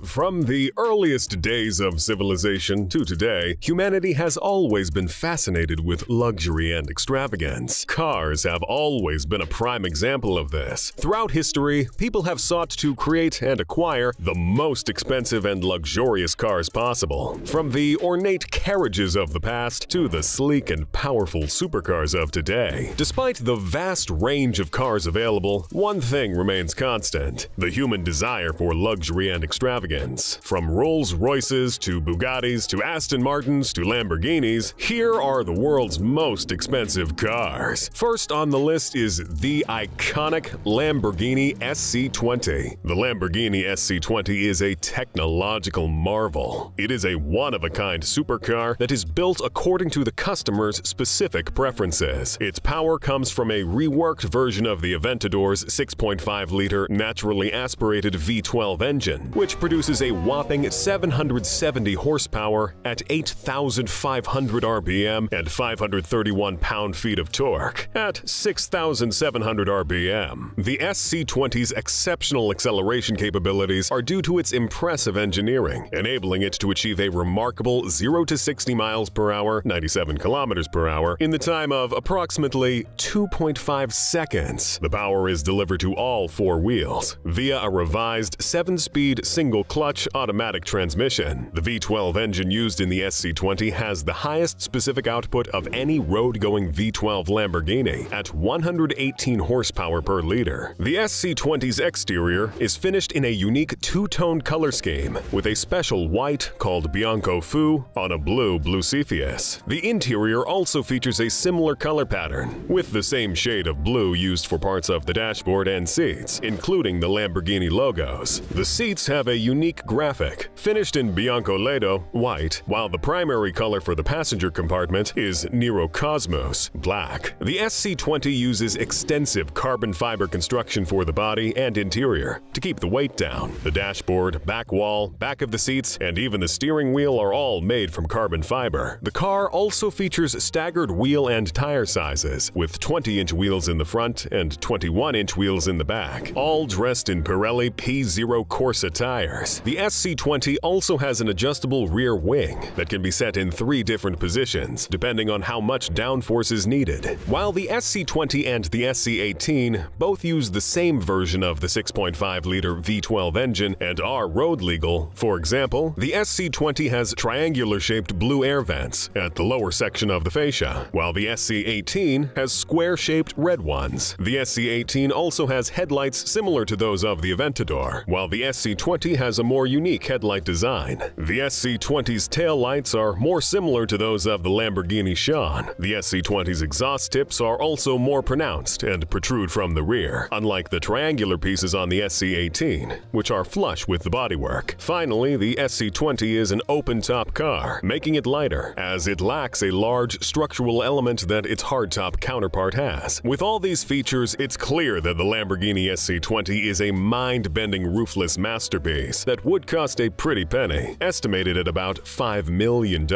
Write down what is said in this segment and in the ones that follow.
From the earliest days of civilization to today, humanity has always been fascinated with luxury and extravagance. Cars have always been a prime example of this. Throughout history, people have sought to create and acquire the most expensive and luxurious cars possible. From the ornate carriages of the past to the sleek and powerful supercars of today. Despite the vast range of cars available, one thing remains constant: the human desire for luxury and extravagance. From Rolls-Royces to Bugattis to Aston Martins to Lamborghinis, here are the world's most expensive cars. First on the list is the iconic Lamborghini SC20. The Lamborghini SC20 is a technological marvel. It is a one-of-a-kind supercar that is built according to the customer's specific preferences. Its power comes from a reworked version of the Aventador's 6.5-liter naturally aspirated V12 engine, which produces a whopping 770 horsepower at 8,500 RPM and 531 pound-feet of torque at 6,700 RPM. The SC20's exceptional acceleration capabilities are due to its impressive engineering, enabling it to achieve a remarkable 0 to 60 miles per hour, 97 kilometers per hour, in the time of approximately 2.5 seconds. The power is delivered to all four wheels via a revised 7-speed single-clutch automatic transmission. The V12 engine used in the SC20 has the highest specific output of any road-going V12 Lamborghini at 118 horsepower per liter. The SC20's exterior is finished in a unique two-tone color scheme with a special white called Bianco Fu on a blue Cepheus. The interior also features a similar color pattern, with the same shade of blue used for parts of the dashboard and seats, including the Lamborghini logos. The seats have a unique graphic, finished in Bianco Ledo, white, while the primary color for the passenger compartment is Nero Cosmos, black. The SC20 uses extensive carbon fiber construction for the body and interior to keep the weight down. The dashboard, back wall, back of the seats, and even the steering wheel are all made from carbon fiber. The car also features staggered wheel and tire sizes, with 20-inch wheels in the front and 21-inch wheels in the back, all dressed in Pirelli P0 Corsa tires. The SC20 also has an adjustable rear wing that can be set in 3 different positions, depending on how much downforce is needed. While the SC20 and the SC18 both use the same version of the 6.5-liter V12 engine and are road legal, for example, the SC20 has triangular-shaped blue air vents at the lower section of the fascia, while the SC18 has square-shaped red ones. The SC18 also has headlights similar to those of the Aventador, while the SC20 has a more unique headlight design. The SC20's taillights are more similar to those of the Lamborghini Sián. The SC20's exhaust tips are also more pronounced and protrude from the rear, unlike the triangular pieces on the SC18, which are flush with the bodywork. Finally, the SC20 is an open-top car, making it lighter, as it lacks a large structural element that its hardtop counterpart has. With all these features, it's clear that the Lamborghini SC20 is a mind-bending roofless masterpiece that would cost a pretty penny, estimated at about $5 million.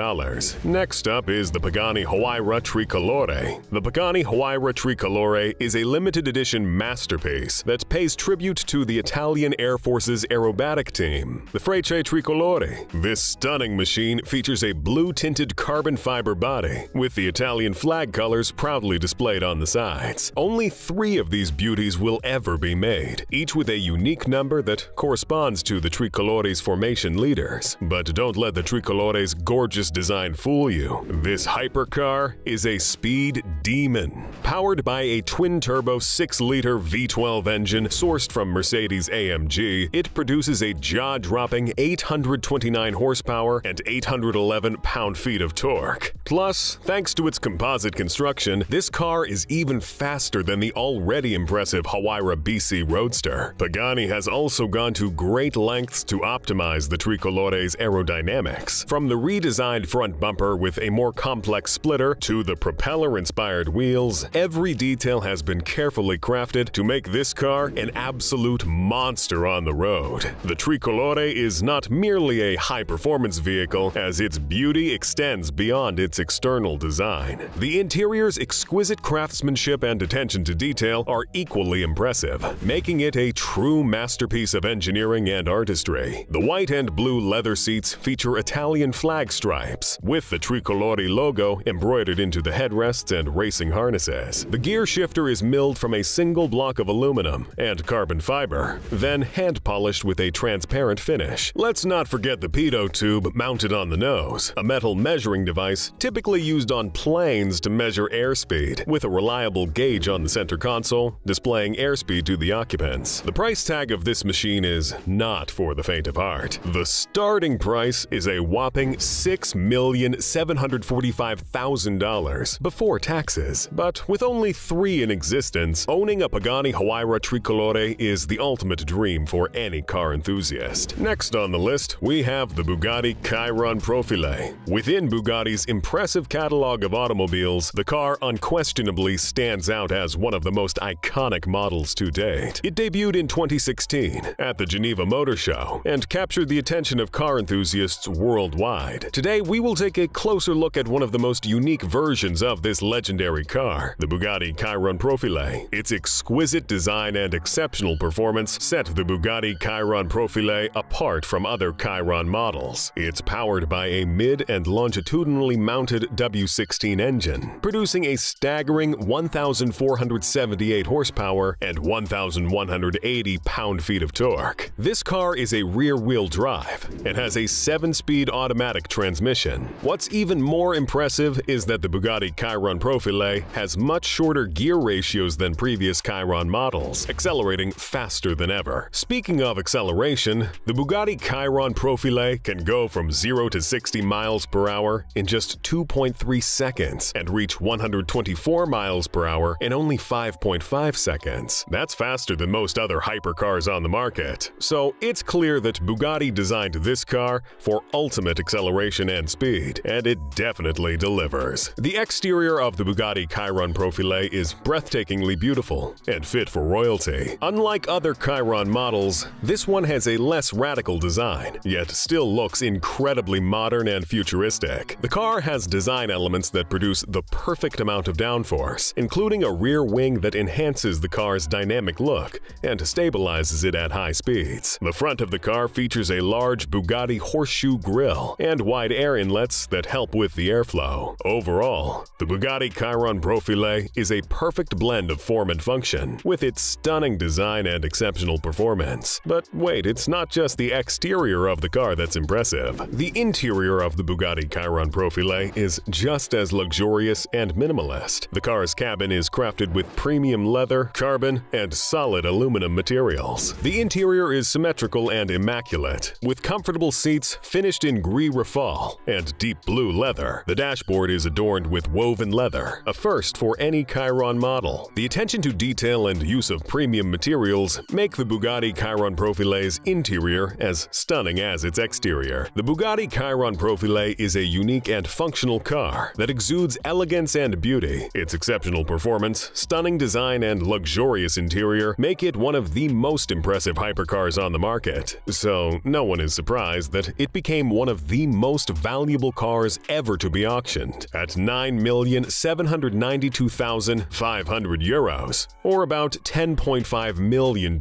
Next up is the Pagani Huayra Tricolore. The Pagani Huayra Tricolore is a limited edition masterpiece that pays tribute to the Italian Air Force's aerobatic team, the Frecce Tricolore. This stunning machine features a blue-tinted carbon fiber body, with the Italian flag colors proudly displayed on the sides. Only 3 of these beauties will ever be made, each with a unique number that corresponds to the Tricolore's formation leaders. But don't let the Tricolore's gorgeous design fool you. This hypercar is a speed demon. Powered by a twin-turbo 6-liter V12 engine sourced from Mercedes-AMG, it produces a jaw-dropping 829 horsepower and 811 pound-feet of torque. Plus, thanks to its composite construction, this car is even faster than the already impressive Huayra BC Roadster. Pagani has also gone to great lengths to optimize the Tricolore's aerodynamics. From the redesigned front bumper with a more complex splitter to the propeller-inspired wheels, every detail has been carefully crafted to make this car an absolute monster on the road. The Tricolore is not merely a high-performance vehicle, as its beauty extends beyond its external design. The interior's exquisite craftsmanship and attention to detail are equally impressive, making it a true masterpiece of engineering and artistry. history. The white and blue leather seats feature Italian flag stripes, with the tricolore logo embroidered into the headrests and racing harnesses. The gear shifter is milled from a single block of aluminum and carbon fiber, then hand-polished with a transparent finish. Let's not forget the pitot tube mounted on the nose, a metal measuring device typically used on planes to measure airspeed, with a reliable gauge on the center console displaying airspeed to the occupants. The price tag of this machine is not for the faint of heart. The starting price is a whopping $6,745,000 before taxes. But with only 3 in existence, owning a Pagani Huayra Tricolore is the ultimate dream for any car enthusiast. Next on the list, we have the Bugatti Chiron Profile. Within Bugatti's impressive catalog of automobiles, the car unquestionably stands out as one of the most iconic models to date. It debuted in 2016 at the Geneva Motor Show and captured the attention of car enthusiasts worldwide. Today, we will take a closer look at one of the most unique versions of this legendary car, the Bugatti Chiron Profile. Its exquisite design and exceptional performance set the Bugatti Chiron Profile apart from other Chiron models. It's powered by a mid- and longitudinally mounted W16 engine, producing a staggering 1,478 horsepower and 1,180 pound-feet of torque. This car is a rear-wheel drive and has a 7-speed automatic transmission. What's even more impressive is that the Bugatti Chiron Profile has much shorter gear ratios than previous Chiron models, accelerating faster than ever. Speaking of acceleration, the Bugatti Chiron Profile can go from 0 to 60 miles per hour in just 2.3 seconds and reach 124 miles per hour in only 5.5 seconds. That's faster than most other hypercars on the market. So it's clear that Bugatti designed this car for ultimate acceleration and speed, and it definitely delivers. The exterior of the Bugatti Chiron Profile is breathtakingly beautiful and fit for royalty. Unlike other Chiron models, this one has a less radical design, yet still looks incredibly modern and futuristic. The car has design elements that produce the perfect amount of downforce, including a rear wing that enhances the car's dynamic look and stabilizes it at high speeds. The front of the car features a large Bugatti horseshoe grille and wide air inlets that help with the airflow. Overall, the Bugatti Chiron Profile is a perfect blend of form and function, with its stunning design and exceptional performance. But wait, it's not just the exterior of the car that's impressive. The interior of the Bugatti Chiron Profile is just as luxurious and minimalist. The car's cabin is crafted with premium leather, carbon, and solid aluminum materials. The interior is symmetrical and immaculate, with comfortable seats finished in gris rafale and deep blue leather. The dashboard is adorned with woven leather, a first for any Chiron model. The attention to detail and use of premium materials make the Bugatti Chiron Profile's interior as stunning as its exterior. The Bugatti Chiron Profile is a unique and functional car that exudes elegance and beauty. Its exceptional performance, stunning design, and luxurious interior make it one of the most impressive hypercars on the market. So, no one is surprised that it became one of the most valuable cars ever to be auctioned at €9,792,500, or about $10.5 million.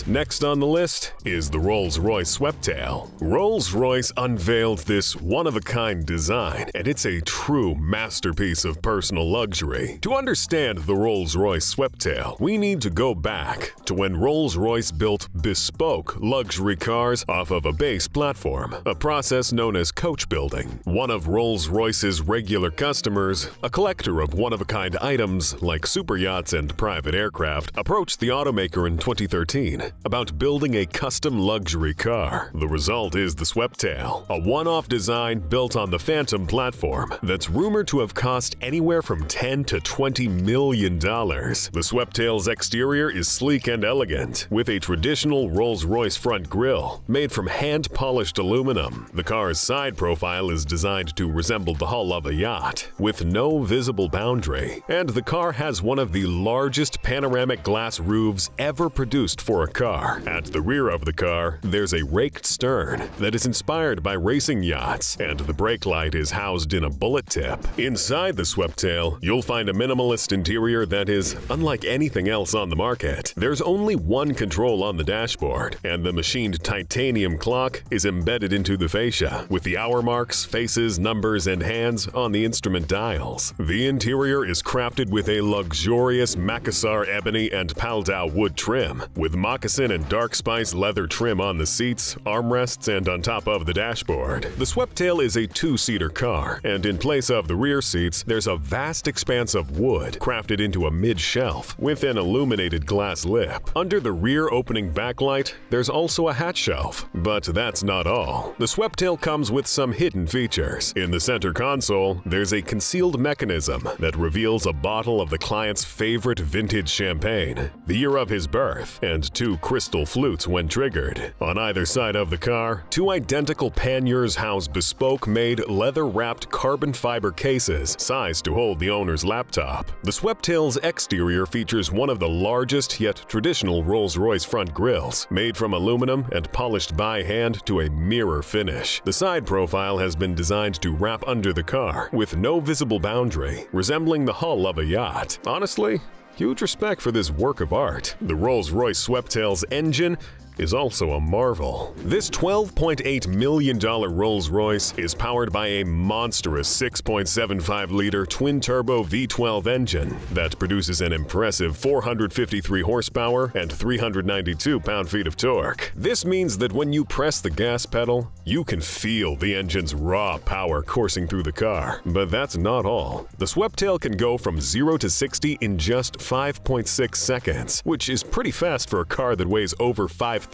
Next on the list is the Rolls-Royce Sweptail. Rolls-Royce unveiled this one-of-a-kind design, and it's a true masterpiece of personal luxury. To understand the Rolls-Royce Sweptail, we need to go back to when Rolls-Royce built bespoke luxury cars off of a base platform, a process known as coach building. One of Rolls-Royce's regular customers, a collector of one-of-a-kind items like super yachts and private aircraft, approached the automaker in 2013 about building a custom luxury car. The result is the Sweptail, a one-off design built on the Phantom platform that's rumored to have cost anywhere from $10 to $20 million. The Sweptail's exterior is sleek and elegant, with a traditional Rolls-Royce front grille made from hand-polished aluminum. The car's side profile is designed to resemble the hull of a yacht, with no visible boundary, and the car has one of the largest panoramic glass roofs ever produced for a car. At the rear of the car, there's a raked stern that is inspired by racing yachts, and the brake light is housed in a bullet tip. Inside the Sweptail, you'll find a minimalist interior that is unlike anything else on the market. There's only one control on the dashboard, and the machined titanium clock is embedded into the fascia, with the hour marks, faces, numbers, and hands on the instrument dials. The interior is crafted with a luxurious Makassar ebony and Paldau wood trim, with moccasin and dark spice leather trim on the seats, armrests, and on top of the dashboard. The Sweptail is a two-seater car, and in place of the rear seats, there's a vast expanse of wood crafted into a mid-shelf with an illuminated glass lip. Under the rear opening backlight, there's also a hat shelf. But that's not all. The Sweptail comes with some hidden features. In the center console, there's a concealed mechanism that reveals a bottle of the client's favorite vintage champagne, the year of his birth, and two crystal flutes when triggered. On either side of the car, two identical panniers house bespoke-made leather-wrapped carbon fiber cases sized to hold the owner's laptop. The Sweptail's exterior features one of the largest yet traditional Rolls-Royce front grills, made from aluminum and polished by hand to a mirror finish. The side profile has been designed to wrap under the car, with no visible boundary, resembling the hull of a yacht. Honestly, huge respect for this work of art. The Rolls-Royce Sweptail's engine is also a marvel. This $12.8 million Rolls-Royce is powered by a monstrous 6.75-liter twin-turbo V12 engine that produces an impressive 453 horsepower and 392 pound-feet of torque. This means that when you press the gas pedal, you can feel the engine's raw power coursing through the car. But that's not all. The Sweptail can go from 0 to 60 in just 5.6 seconds, which is pretty fast for a car that weighs over 5,000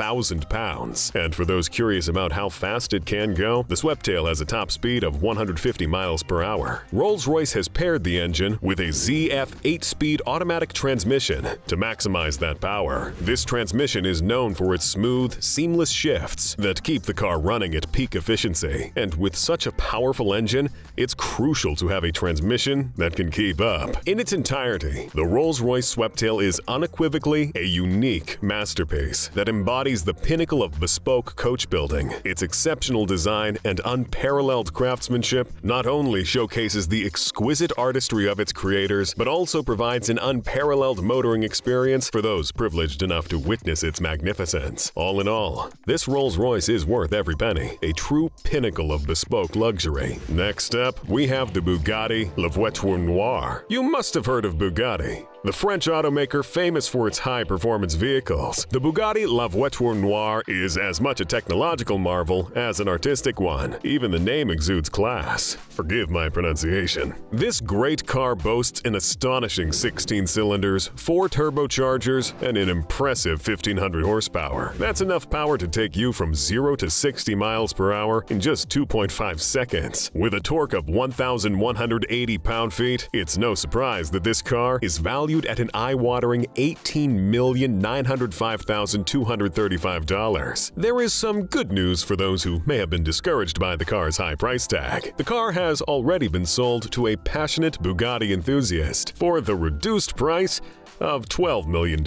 pounds. And for those curious about how fast it can go, the Sweptail has a top speed of 150 miles per hour. Rolls-Royce has paired the engine with a ZF 8-speed automatic transmission to maximize that power. This transmission is known for its smooth, seamless shifts that keep the car running at peak efficiency. And with such a powerful engine, it's crucial to have a transmission that can keep up. In its entirety, the Rolls-Royce Sweptail is unequivocally a unique masterpiece that embodies the pinnacle of bespoke coach building. Its exceptional design and unparalleled craftsmanship not only showcases the exquisite artistry of its creators, but also provides an unparalleled motoring experience for those privileged enough to witness its magnificence. All in all, this Rolls-Royce is worth every penny, a true pinnacle of bespoke luxury. Next up, we have the Bugatti La Voiture Noire. You must have heard of Bugatti, the French automaker famous for its high-performance vehicles. The Bugatti La Voiture Noire is as much a technological marvel as an artistic one. Even the name exudes class. Forgive my pronunciation. This great car boasts an astonishing 16 cylinders, 4 turbochargers, and an impressive 1,500 horsepower. That's enough power to take you from 0 to 60 miles per hour in just 2.5 seconds. With a torque of 1,180 pound-feet, it's no surprise that this car is valued at an eye-watering $18,905,235. There is some good news for those who may have been discouraged by the car's high price tag. The car has already been sold to a passionate Bugatti enthusiast for the reduced price of $12 million.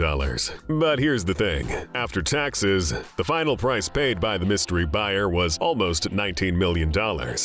But here's the thing. After taxes, the final price paid by the mystery buyer was almost $19 million,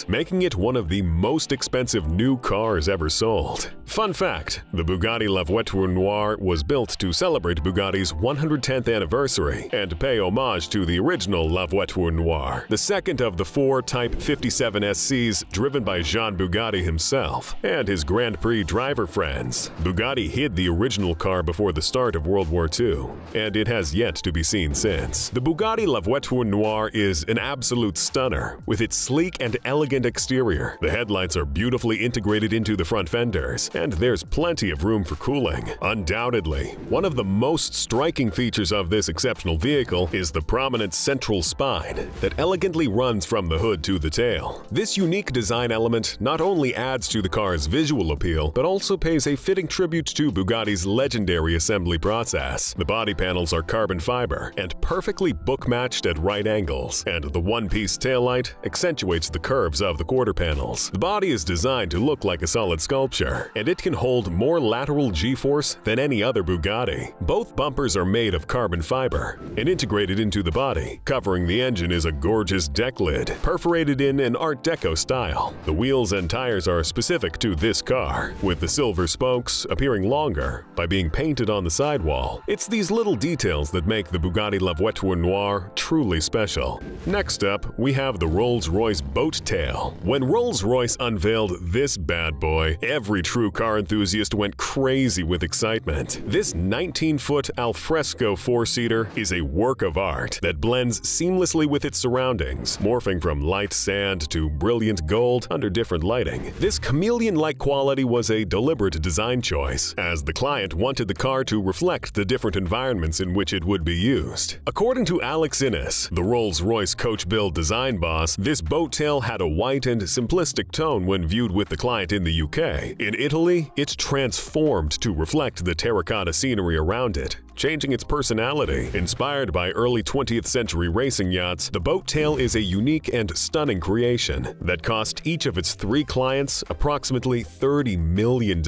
making it one of the most expensive new cars ever sold. Fun fact, the Bugatti La Voiture Noire was built to celebrate Bugatti's 110th anniversary and pay homage to the original La Voiture Noire, the second of the 4 Type 57 SCs driven by Jean Bugatti himself and his Grand Prix driver friends. Bugatti hid the original car before the start of World War II, and it has yet to be seen since. The Bugatti La Voiture Noire is an absolute stunner, with its sleek and elegant exterior. The headlights are beautifully integrated into the front fenders, and there's plenty of room for cooling. Undoubtedly, one of the most striking features of this exceptional vehicle is the prominent central spine that elegantly runs from the hood to the tail. This unique design element not only adds to the car's visual appeal, but also pays a fitting tribute to Bugatti's legendary assembly process. The body panels are carbon fiber and perfectly book-matched at right angles, and the one-piece taillight accentuates the curves of the quarter panels. The body is designed to look like a solid sculpture, and it can hold more lateral G-force downforce than any other Bugatti. Both bumpers are made of carbon fiber and integrated into the body. Covering the engine is a gorgeous deck lid, perforated in an Art Deco style. The wheels and tires are specific to this car, with the silver spokes appearing longer by being painted on the sidewall. It's these little details that make the Bugatti La Voiture Noire truly special. Next up, we have the Rolls-Royce Boat Tail. When Rolls-Royce unveiled this bad boy, every true car enthusiast went crazy with excitement. This 19-foot alfresco four-seater is a work of art that blends seamlessly with its surroundings, morphing from light sand to brilliant gold under different lighting. This chameleon-like quality was a deliberate design choice, as the client wanted the car to reflect the different environments in which it would be used. According to Alex Innes, the Rolls-Royce coach build design boss, this boat tail had a white and simplistic tone when viewed with the client in the UK. In Italy, it's transformed to reflect the terracotta scenery around it, changing its personality. Inspired by early 20th century racing yachts, the boat tail is a unique and stunning creation that cost each of its 3 clients approximately $30 million,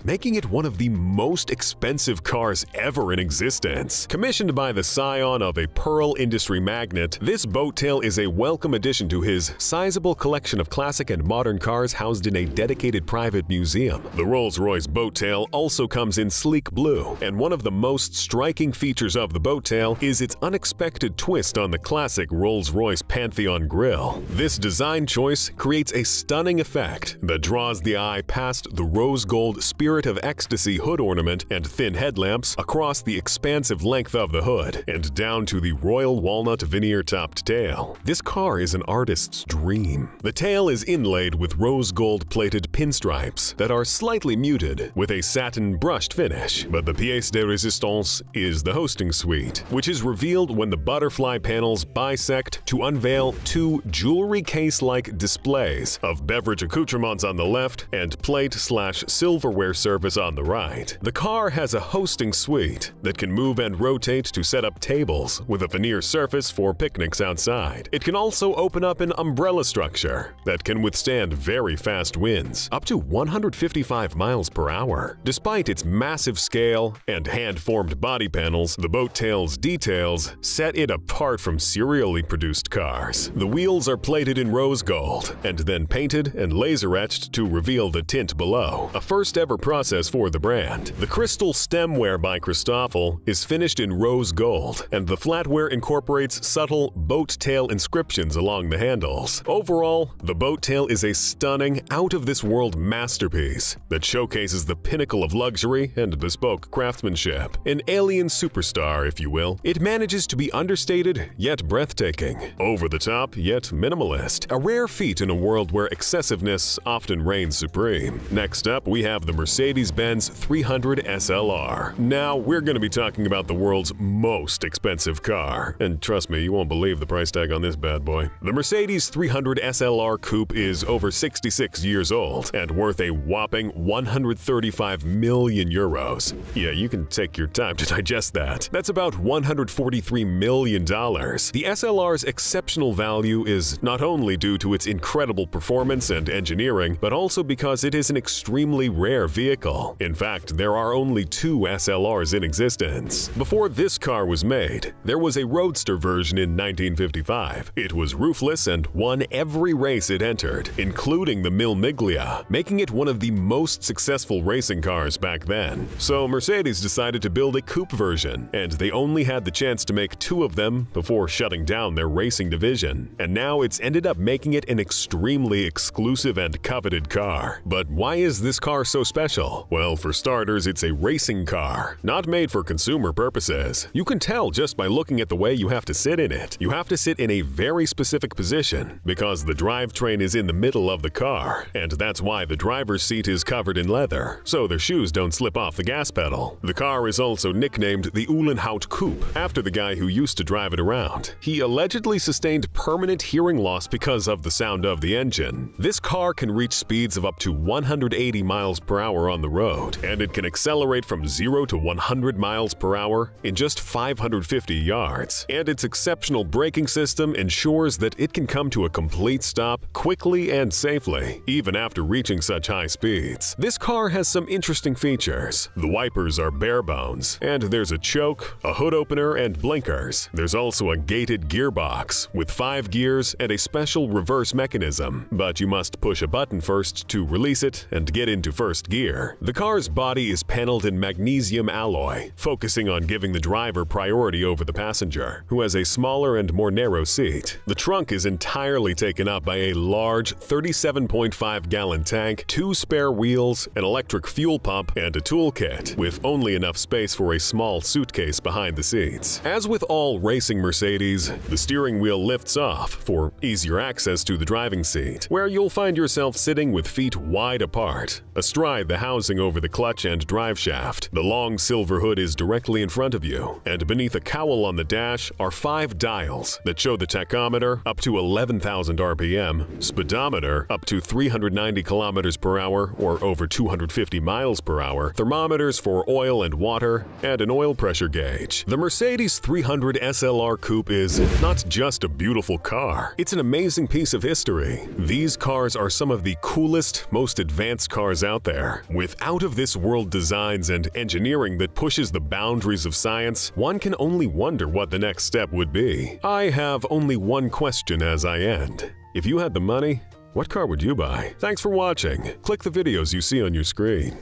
making it one of the most expensive cars ever in existence. Commissioned by the scion of a pearl industry magnate, this boat tail is a welcome addition to his sizable collection of classic and modern cars housed in a dedicated private museum. The Rolls-Royce boat tail also comes in sleek blue, and one of the most striking features of the boat tail is its unexpected twist on the classic Rolls-Royce Pantheon grille. This design choice creates a stunning effect that draws the eye past the rose gold Spirit of Ecstasy hood ornament and thin headlamps across the expansive length of the hood and down to the royal walnut veneer-topped tail. This car is an artist's dream. The tail is inlaid with rose gold plated pinstripes that are slightly muted with a satin brushed finish, but the pièce de résistance is the hosting suite, which is revealed when the butterfly panels bisect to unveil 2 jewelry case-like displays of beverage accoutrements on the left and plate/silverware service on the right. The car has a hosting suite that can move and rotate to set up tables with a veneer surface for picnics outside. It can also open up an umbrella structure that can withstand very fast winds, up to 155 miles per hour. Despite its massive scale and hand-formed body panels, the boat tail's details set it apart from serially produced cars. The wheels are plated in rose gold and then painted and laser etched to reveal the tint below, a first-ever process for the brand. The crystal stemware by Christoffel is finished in rose gold, and the flatware incorporates subtle boat tail inscriptions along the handles. Overall, the boat tail is a stunning, out-of-this-world masterpiece that showcases the pinnacle of luxury and bespoke craftsmanship. An alien superstar, if you will. It manages to be understated yet breathtaking, over the top yet minimalist, a rare feat in a world where excessiveness often reigns supreme. Next up, we have the Mercedes-Benz 300 SLR. Now, we're going to be talking about the world's most expensive car, and trust me, you won't believe the price tag on this bad boy. The Mercedes 300 SLR Coupe is over 66 years old and worth a whopping 135 million euros. Yeah, you can take your time to digest that. That's about $143 million. The SLR's exceptional value is not only due to its incredible performance and engineering, but also because it is an extremely rare vehicle. In fact, there are only 2 SLRs in existence. Before this car was made, there was a roadster version in 1955. It was roofless and won every race it entered, including the Mille Miglia, making it one of the most successful racing cars back then. So Mercedes decided to build a coupe version, and they only had the chance to make 2 of them before shutting down their racing division. And now it's ended up making it an extremely exclusive and coveted car. But why is this car so special? Well, for starters, it's a racing car, not made for consumer purposes. You can tell just by looking at the way you have to sit in it. You have to sit in a very specific position because the drivetrain is in the middle of the car, and that's why the driver's seat is covered in leather, so their shoes don't slip off the gas pedal. The car is also nicknamed the Uhlenhaut Coupe after the guy who used to drive it around. He allegedly sustained permanent hearing loss because of the sound of the engine. This car can reach speeds of up to 180 miles per hour on the road, and it can accelerate from 0 to 100 miles per hour in just 550 yards. And its exceptional braking system ensures that it can come to a complete stop quickly and safely, even after reaching such high speeds. This car has some interesting features. The wipers are bare bones, and there's a choke, a hood opener, and blinkers. There's also a gated gearbox with 5 gears and a special reverse mechanism, but you must push a button first to release it and get into first gear. The car's body is paneled in magnesium alloy, focusing on giving the driver priority over the passenger, who has a smaller and more narrow seat. The trunk is entirely taken up by a large 37.5-gallon tank, 2 spare wheels, an electric fuel pump, and a toolkit, with only enough space for a small suitcase behind the seats. As with all racing Mercedes, the steering wheel lifts off for easier access to the driving seat, where you'll find yourself sitting with feet wide apart, astride the housing over the clutch and drive shaft. The long silver hood is directly in front of you, and beneath a cowl on the dash are 5 dials that show the tachometer up to 11,000 RPM, speedometer up to 390 kilometers per hour or over 250 miles per hour, thermometers for oil and water, and an oil pressure gauge. The Mercedes 300 SLR Coupe is not just a beautiful car, it's an amazing piece of history. These cars are some of the coolest, most advanced cars out there. With out-of-this-world designs and engineering that pushes the boundaries of science, one can only wonder what the next step would be. I have only one question as I end. If you had the money, what car would you buy? Thanks for watching. Click the videos you see on your screen.